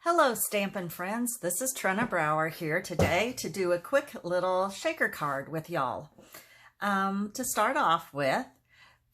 Hello Stampin' Friends, this is Trina Brower here today to do a quick little shaker card with y'all. To start off with,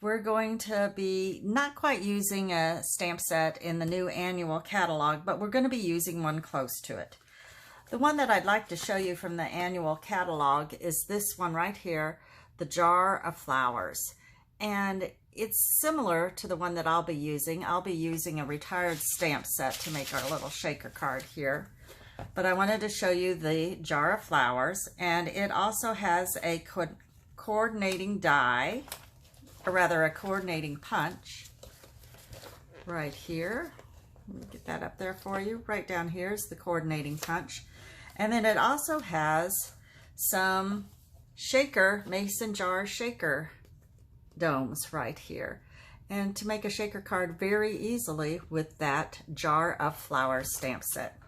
we're going to be not quite using a stamp set in the new annual catalog, but we're going to be using one close to it. The one that I'd like to show you from the annual catalog is this one right here, the Jar of Flowers. And it's similar to the one that I'll be using. I'll be using a retired stamp set to make our little shaker card here. But I wanted to show you the Jar of Flowers, and it also has a coordinating die, or rather a coordinating punch right here. Let me get that up there for you. Right down here is the coordinating punch. And then it also has some mason jar shaker domes right here, and to make a shaker card very easily with that Jar of Flowers stamp set.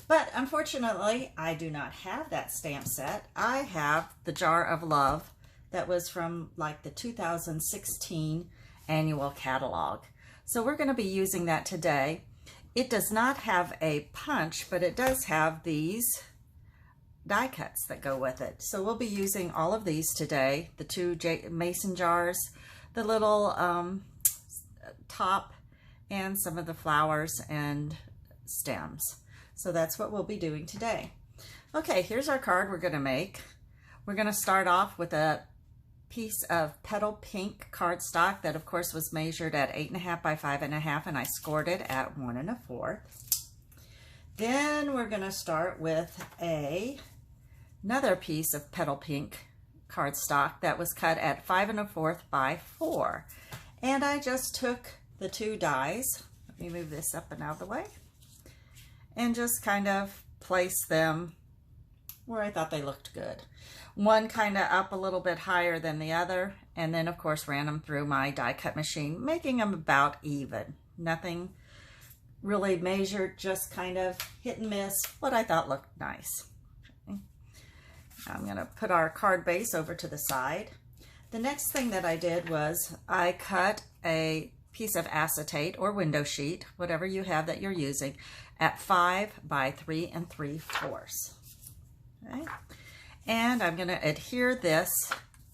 But unfortunately, I do not have that stamp set. I have the Jar of Love that was from like the 2016 annual catalog. So we're going to be using that today. It does not have a punch, but it does have these die cuts that go with it. So we'll be using all of these today, the two mason jars, the little top, and some of the flowers and stems. So that's what we'll be doing today. Okay, here's our card we're going to make. We're going to start off with a piece of petal pink cardstock that of course was measured at 8.5 by 5.5, and I scored it at 1 1/4. Then we're going to start with another piece of petal pink cardstock that was cut at 5 1/4 by 4. And I just took the two dies, let me move this up and out of the way, and just kind of place them where I thought they looked good. One kind of up a little bit higher than the other, and then of course ran them through my die cut machine, making them about even. Nothing really measured, just kind of hit and miss what I thought looked nice. Okay. I'm going to put our card base over to the side. The next thing that I did was I cut a piece of acetate or window sheet, whatever you have that you're using, at 5 by 3 3/4. Okay. And I'm going to adhere this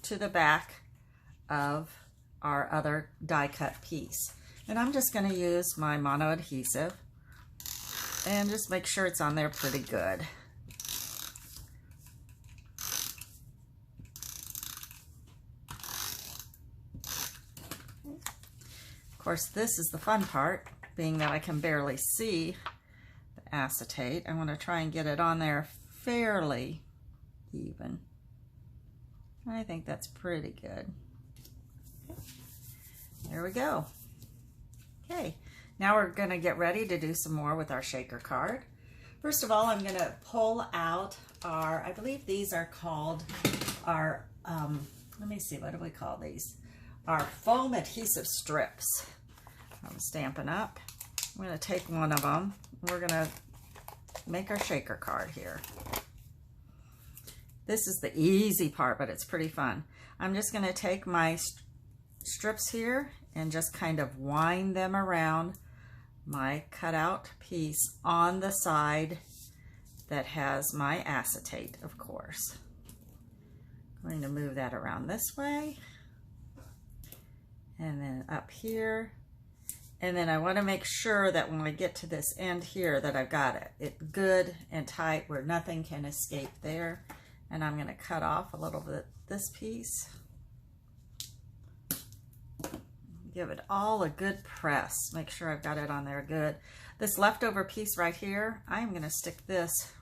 to the back of our other die cut piece. And I'm just going to use my mono adhesive and just make sure it's on there pretty good. Of course, this is the fun part, being that I can barely see the acetate. I want to try and get it on there fairly even. I think that's pretty good. Okay. There we go. Okay, now we're going to get ready to do some more with our shaker card. First of all, I'm going to pull out our, I believe these are called our, let me see, what do we call these? Our foam adhesive strips. I'm Stampin' Up. I'm going to take one of them. We're going to make our shaker card here. This is the easy part, but it's pretty fun. I'm just going to take my strips here and just kind of wind them around my cutout piece on the side that has my acetate, of course. I'm going to move that around this way, and then up here. And then I want to make sure that when I get to this end here that I've got it good and tight where nothing can escape there. And I'm going to cut off a little bit this piece. Give it all a good press. Make sure I've got it on there good. This leftover piece right here, I'm going to stick this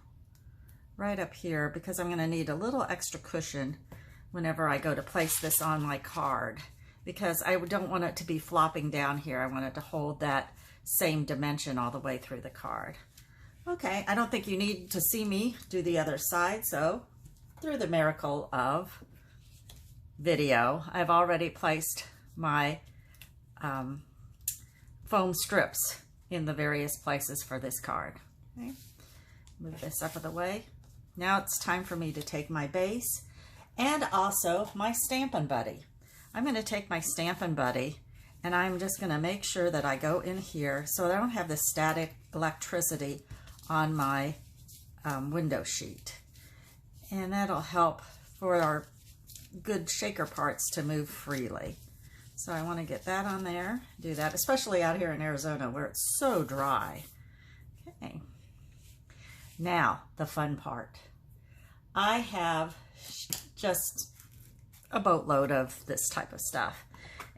right up here because I'm going to need a little extra cushion whenever I go to place this on my card, because I don't want it to be flopping down here. I want it to hold that same dimension all the way through the card. Okay, I don't think you need to see me do the other side, so through the miracle of video, I've already placed my foam strips in the various places for this card. Okay. Move this up of the way. Now it's time for me to take my base and also my Stampin' Buddy. I'm going to take my Stampin' Buddy and I'm just going to make sure that I go in here so I don't have the static electricity on my window sheet. And that'll help for our good shaker parts to move freely. So I want to get that on there, do that, especially out here in Arizona where it's so dry. Okay. Now, the fun part. I have just a boatload of this type of stuff.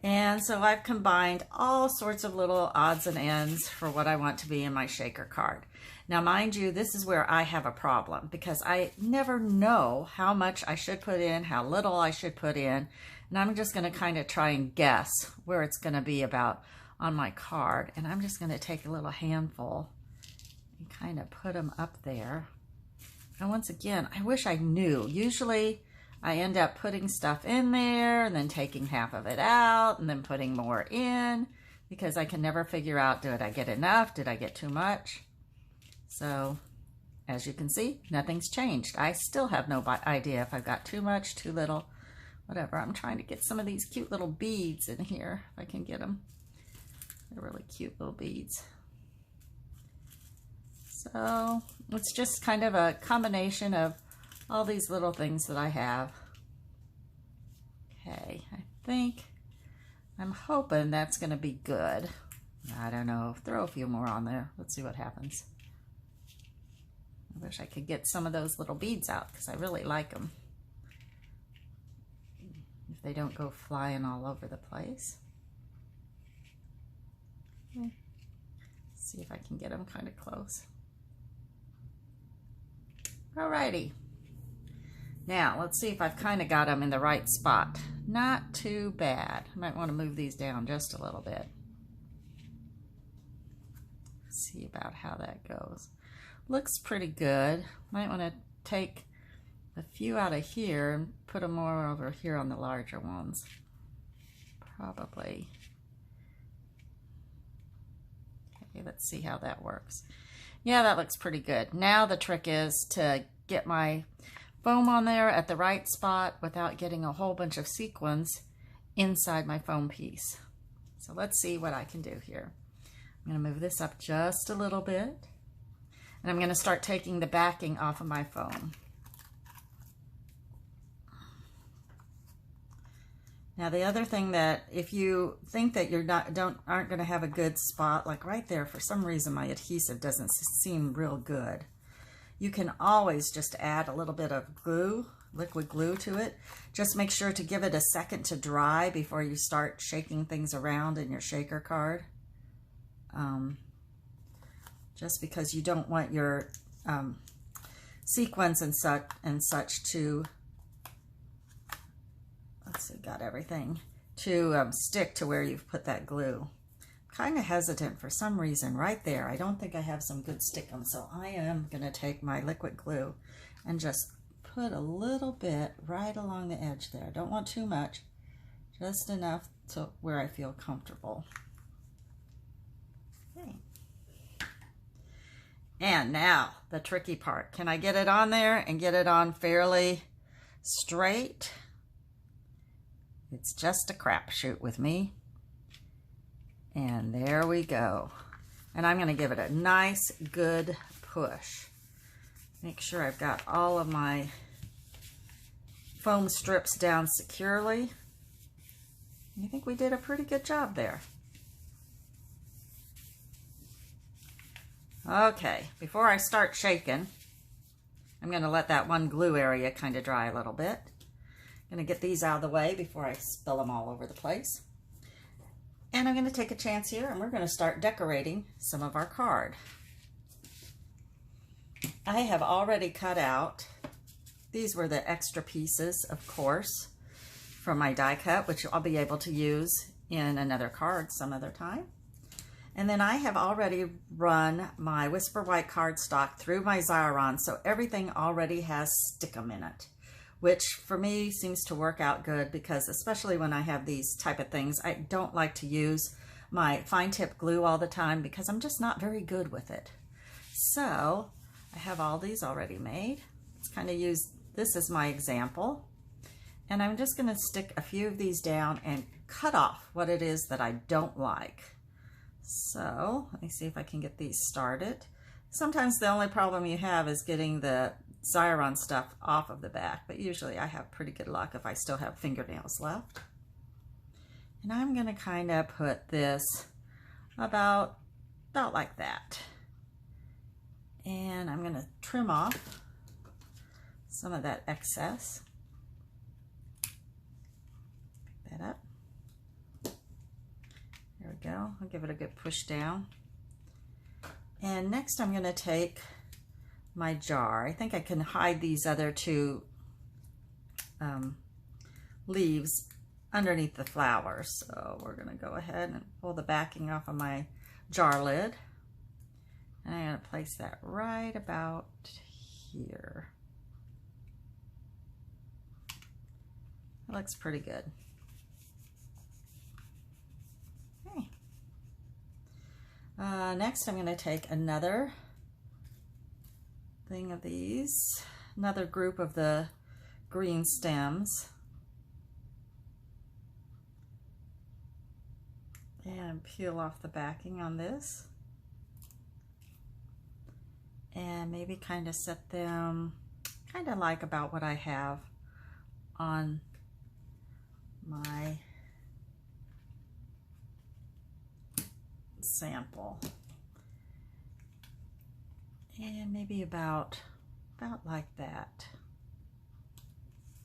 And so I've combined all sorts of little odds and ends for what I want to be in my shaker card. Now, mind you, this is where I have a problem because I never know how much I should put in, how little I should put in. And I'm just going to kind of try and guess where it's going to be about on my card. And I'm just going to take a little handful and kind of put them up there. And once again, I wish I knew. Usually I end up putting stuff in there and then taking half of it out and then putting more in because I can never figure out, did I get enough? Did I get too much? So as you can see, nothing's changed. I still have no idea if I've got too much, too little, whatever. I'm trying to get some of these cute little beads in here if I can get them. They're really cute little beads. So it's just kind of a combination of all these little things that I have. Okay, I'm hoping that's going to be good. I don't know, throw a few more on there. Let's see what happens. I wish I could get some of those little beads out because I really like them. If they don't go flying all over the place. Okay. Let's see if I can get them kind of close. Alrighty. Now, let's see if I've kind of got them in the right spot. Not too bad. I might want to move these down just a little bit. See about how that goes. Looks pretty good. Might want to take a few out of here and put them more over here on the larger ones. Probably. Okay, let's see how that works. Yeah, that looks pretty good. Now the trick is to get my foam on there at the right spot without getting a whole bunch of sequins inside my foam piece. So let's see what I can do here. I'm going to move this up just a little bit. And I'm going to start taking the backing off of my foam. Now the other thing that if you think that aren't going to have a good spot, like right there, for some reason my adhesive doesn't seem real good, you can always just add a little bit of glue, liquid glue to it. Just make sure to give it a second to dry before you start shaking things around in your shaker card. Just because you don't want your sequins and such to, let's see, got everything, to stick to where you've put that glue. Kind of hesitant for some reason right there. I don't think I have some good stickum, so I am going to take my liquid glue and just put a little bit right along the edge there. Don't want too much, just enough to where I feel comfortable. Okay. And now the tricky part. Can I get it on there and get it on fairly straight? It's just a crapshoot with me. And there we go. And I'm going to give it a nice, good push. Make sure I've got all of my foam strips down securely. I think we did a pretty good job there. Okay, before I start shaking, I'm going to let that one glue area kind of dry a little bit. I'm going to get these out of the way before I spill them all over the place. And I'm going to take a chance here and we're going to start decorating some of our card. I have already cut out, these were the extra pieces, of course, from my die cut, which I'll be able to use in another card some other time. And then I have already run my Whisper White cardstock through my Xyron, so everything already has stickum in it, which for me seems to work out good because especially when I have these type of things, I don't like to use my fine tip glue all the time because I'm just not very good with it. So I have all these already made. Let's kind of use this as my example. And I'm just going to stick a few of these down and cut off what it is that I don't like. So let me see if I can get these started. Sometimes the only problem you have is getting the Xyron stuff off of the back, but usually I have pretty good luck if I still have fingernails left. And I'm going to kind of put this about like that. And I'm going to trim off some of that excess. Pick that up. There we go. I'll give it a good push down. And next I'm going to take my jar. I think I can hide these other two leaves underneath the flowers. So we're going to go ahead and pull the backing off of my jar lid. And I'm going to place that right about here. That looks pretty good. Okay. Next, I'm going to take another thing of these, another group of the green stems, and peel off the backing on this. And maybe kind of set them kind of like about what I have on my sample. And maybe about like that.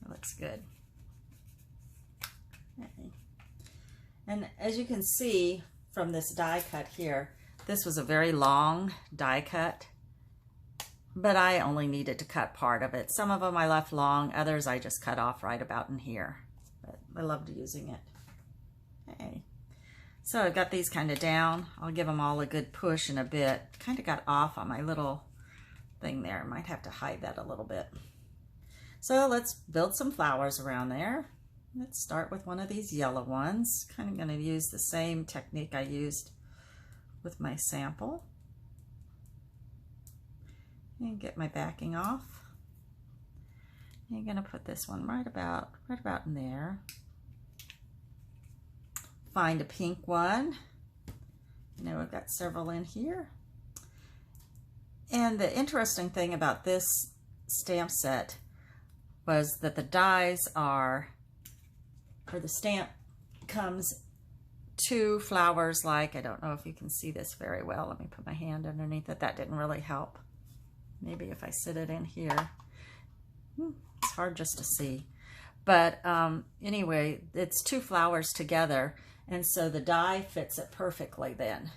That looks good. Okay. And as you can see from this die cut here, this was a very long die cut. But I only needed to cut part of it. Some of them I left long, others I just cut off right about in here. But I loved using it. Okay. So I've got these kind of down. I'll give them all a good push in a bit. Kind of got off on my little thing there. Might have to hide that a little bit. So let's build some flowers around there. Let's start with one of these yellow ones. Kind of going to use the same technique I used with my sample. And get my backing off. And I'm going to put this one right about in there. Find a pink one. You know, I've got several in here. And the interesting thing about this stamp set was that the dies are, or the stamp comes two flowers like, I don't know if you can see this very well. Let me put my hand underneath it. That didn't really help. Maybe if I sit it in here, it's hard just to see. But anyway, it's two flowers together, and so the die fits it perfectly then.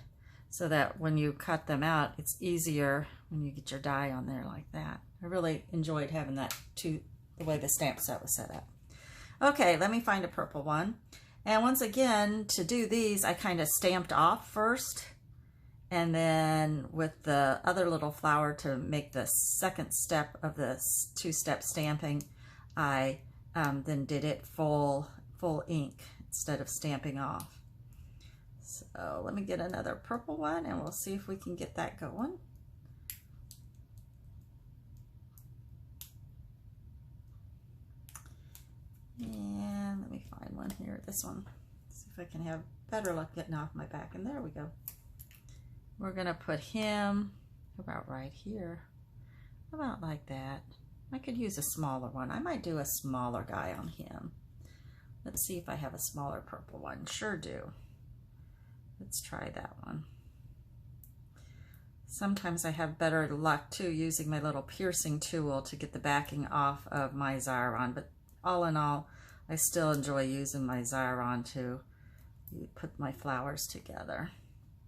So that when you cut them out, it's easier when you get your die on there like that. I really enjoyed having that the way the stamp set was set up. Okay, let me find a purple one. And once again, to do these, I kind of stamped off first. And then with the other little flower to make the second step of this two-step stamping, I then did it full ink instead of stamping off. So let me get another purple one and we'll see if we can get that going. And let me find one here, this one. See if I can have better luck getting off my back. And there we go. We're going to put him about right here, about like that. I could use a smaller one. I might do a smaller guy on him. Let's see if I have a smaller purple one. Sure do. Let's try that one. Sometimes I have better luck too using my little piercing tool to get the backing off of my Xyron, but all in all, I still enjoy using my Xyron to put my flowers together.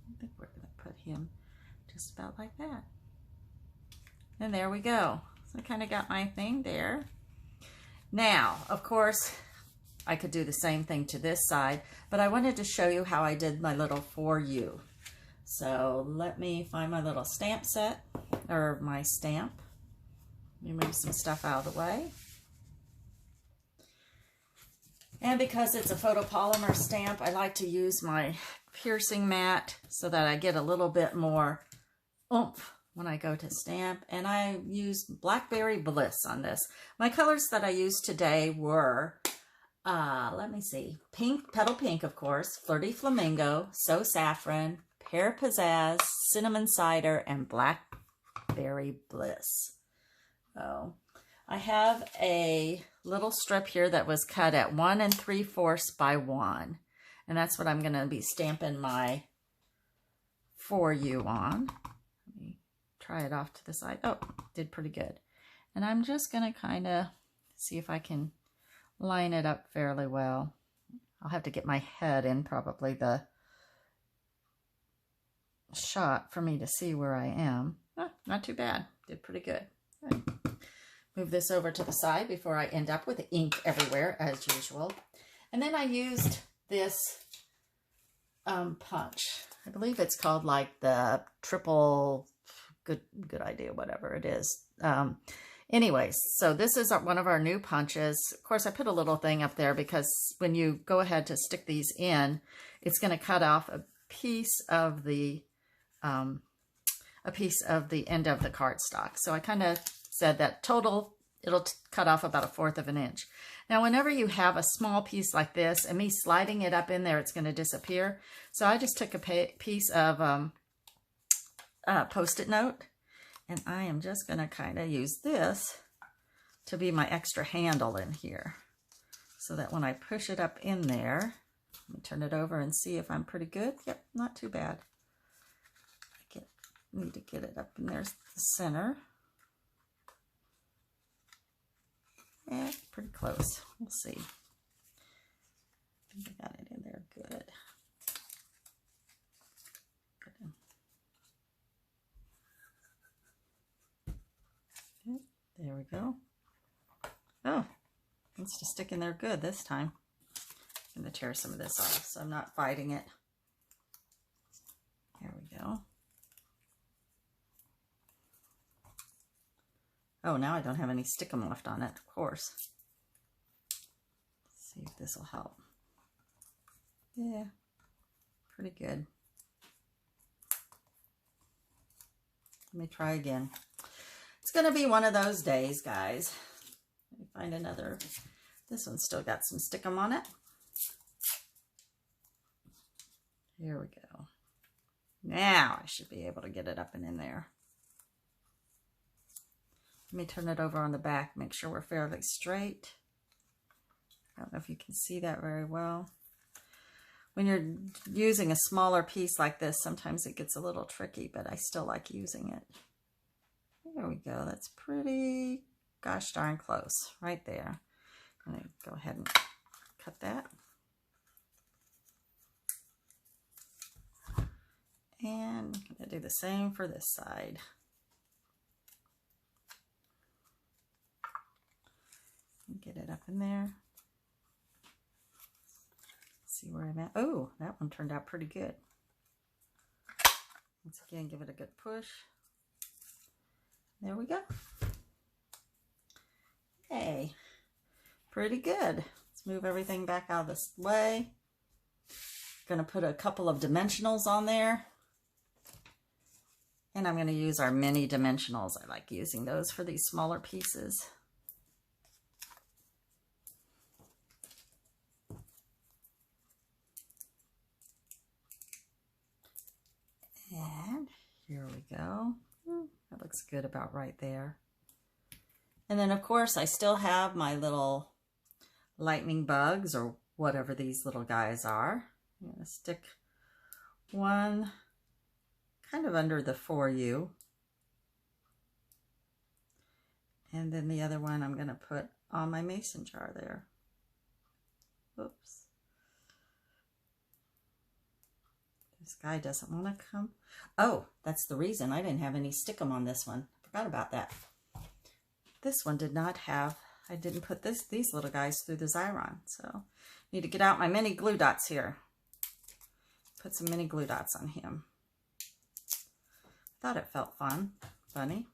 I think we're going to put him just about like that. And there we go. So I kind of got my thing there. Now, of course, I could do the same thing to this side, but I wanted to show you how I did my little for you. So let me find my little stamp set, or my stamp. Let me move some stuff out of the way. And because it's a photopolymer stamp, I like to use my piercing mat so that I get a little bit more oomph when I go to stamp. And I used Blackberry Bliss on this. My colors that I used today were, let me see, pink, petal pink, of course, Flirty Flamingo, So Saffron, Pear Pizzazz, Cinnamon Cider, and Black berry bliss. Oh, I have a little strip here that was cut at 1 3/4 by 1. And that's what I'm going to be stamping my For You on. Let me try it off to the side. Oh, did pretty good. And I'm just going to kind of see if I can line it up fairly well. I'll have to get my head in probably the shot for me to see where I am. Oh, not too bad. Did pretty good. Right. Move this over to the side before I end up with ink everywhere as usual. And then I used this punch. I believe it's called like the triple good idea, whatever it is. Anyways, so this is one of our new punches. Of course, I put a little thing up there because when you go ahead to stick these in, it's going to cut off a piece of the end of the cardstock. So I kind of said that total, it'll cut off about 1/4 of an inch. Now, whenever you have a small piece like this and me sliding it up in there, it's going to disappear. So I just took a piece of Post-it note, and I am just going to kind of use this to be my extra handle in here so that when I push it up in there, let me turn it over and see if I'm pretty good. Yep, not too bad. I need to get it up in there, the center. Yeah, pretty close. We'll see. I think I got it in there good. There we go. Oh, it's just sticking there good this time. I'm going to tear some of this off so I'm not fighting it. There we go. Oh, now I don't have any stickum left on it, of course. Let's see if this will help. Yeah, pretty good. Let me try again. It's going to be one of those days, guys. Let me find another. This one's still got some stickum on it. Here we go. Now I should be able to get it up and in there. Let me turn it over on the back, make sure we're fairly straight. I don't know if you can see that very well. When you're using a smaller piece like this, sometimes it gets a little tricky, but I still like using it. There we go. That's pretty gosh darn close right there. I'm going to go ahead and cut that. And I'm going to do the same for this side. Get it up in there. See where I'm at. Oh, that one turned out pretty good. Once again, give it a good push. There we go. Hey, pretty good. Let's move everything back out of this way. Going to put a couple of dimensionals on there. And I'm going to use our mini dimensionals. I like using those for these smaller pieces. And here we go. That looks good about right there. And then, of course, I still have my little lightning bugs or whatever these little guys are. I'm going to stick one kind of under the For You. And then the other one I'm going to put on my mason jar there. Oops. This guy doesn't want to come. Oh, that's the reason I didn't have any stickum on this one. Forgot about that. This one did not have, I didn't put these little guys through the Xyron. So need to get out my mini glue dots here. Put some mini glue dots on him. Thought it felt funny.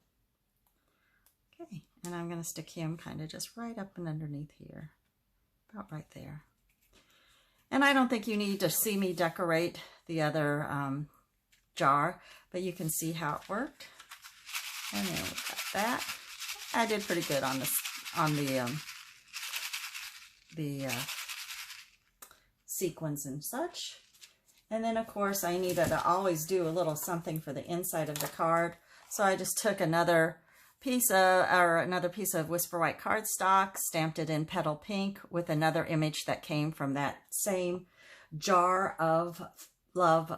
Okay, and I'm going to stick him kind of just right up and underneath here. About right there. And I don't think you need to see me decorate the other jar, but you can see how it worked. And then we got that. I did pretty good on the sequins and such. And then, of course, I needed to always do a little something for the inside of the card. So I just took another piece of Whisper White cardstock, stamped it in petal pink with another image that came from that same jar of love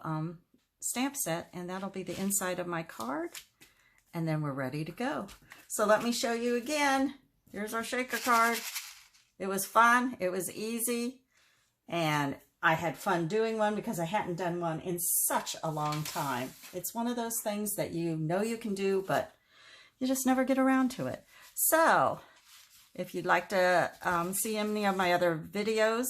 stamp set, and that'll be the inside of my card, and then we're ready to go. So let me show you again. Here's our shaker card. It was fun, it was easy, and I had fun doing one because I hadn't done one in such a long time. It's one of those things that you know you can do, but you just never get around to it. So if you'd like to see any of my other videos,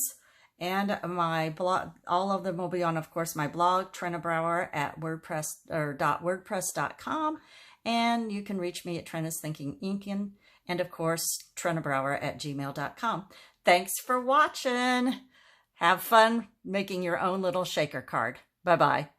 and my blog, all of them will be on, of course, my blog, Trina Brower at wordpress.com. And you can reach me at Trina's Thinking Inkin, and of course, trinabrower@gmail.com. Thanks for watching. Have fun making your own little shaker card. Bye-bye.